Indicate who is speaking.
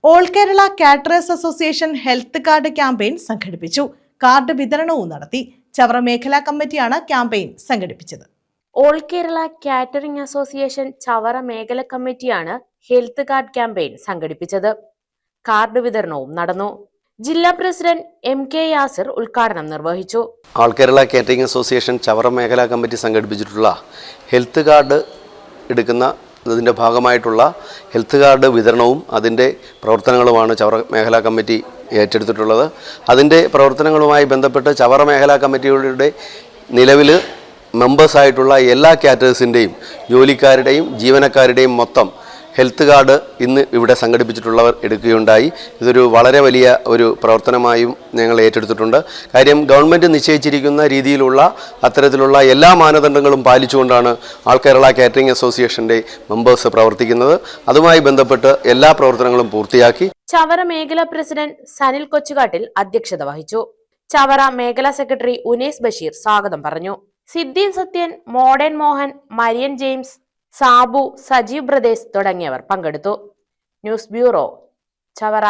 Speaker 1: All Kerala caterers association health card campaign സംഘടിപ്പിച്ചു. Card വിതരണവും നടത്തി. ചവറ മേഖലാ കമ്മിറ്റിയാണ് ക്യാമ്പയിൻ സംഘടിപ്പിച്ചത്.
Speaker 2: All Kerala catering association Chavara മേഖല കമ്മിറ്റിയാണ് ഹെൽത്ത് കാർഡ് ക്യാമ്പയിൻ സംഘടിപ്പിച്ചത്. കാർഡ് വിതരണവും നടന്നു. ജില്ലാ പ്രസിഡന്റ് MK യാസിർ ഉദ്ഘാടനം നിർവഹിച്ചു.
Speaker 3: All Kerala catering association Chavara മേഖലാ കമ്മിറ്റി സംഘടിപ്പിച്ചിട്ടുള്ള ഹെൽത്ത് കാർഡ് എടുക്കുന്ന അതിൻ്റെ ഭാഗമായിട്ടുള്ള ഹെൽത്ത് കാർഡ് വിതരണവും അതിൻ്റെ പ്രവർത്തനങ്ങളുമാണ് ചവറ മേഖലാ കമ്മിറ്റി ഏറ്റെടുത്തിട്ടുള്ളത്. അതിൻ്റെ പ്രവർത്തനങ്ങളുമായി ബന്ധപ്പെട്ട് ചവറ മേഖലാ കമ്മിറ്റിയുടെ നിലവിൽ മെമ്പേഴ്സായിട്ടുള്ള എല്ലാ കാറ്റേഴ്സിൻ്റെയും ജോലിക്കാരുടെയും ജീവനക്കാരുടെയും മൊത്തം ഹെൽത്ത് കാർഡ് ഇന്ന് ഇവിടെ സംഘടിപ്പിച്ചിട്ടുള്ളവർ എടുക്കുകയുണ്ടായി. ഇതൊരു വളരെ വലിയ ഒരു പ്രവർത്തനമായും ഞങ്ങൾ ഏറ്റെടുത്തിട്ടുണ്ട്. കാര്യം ഗവൺമെൻറ് നിശ്ചയിച്ചിരിക്കുന്ന രീതിയിലുള്ള അത്തരത്തിലുള്ള എല്ലാ മാനദണ്ഡങ്ങളും പാലിച്ചുകൊണ്ടാണ് ഓൾ കേരള കാറ്ററിംഗ് അസോസിയേഷൻ്റെ മെമ്പേഴ്സ് പ്രവർത്തിക്കുന്നത്. അതുമായി ബന്ധപ്പെട്ട് എല്ലാ പ്രവർത്തനങ്ങളും പൂർത്തിയാക്കി.
Speaker 2: ചവറ മേഖലാ പ്രസിഡന്റ് സനിൽ കൊച്ചുകാട്ടിൽ അധ്യക്ഷത വഹിച്ചു. ചവറ മേഖലാ സെക്രട്ടറി ഉനൈസ് ബഷീർ സ്വാഗതം പറഞ്ഞു. Siddeen Sathyan, modern Mohan, Marian James, Sabu, Sajeev brothers തുടങ്ങിയവർ പങ്കെടുത്തു. News bureau, Chavara.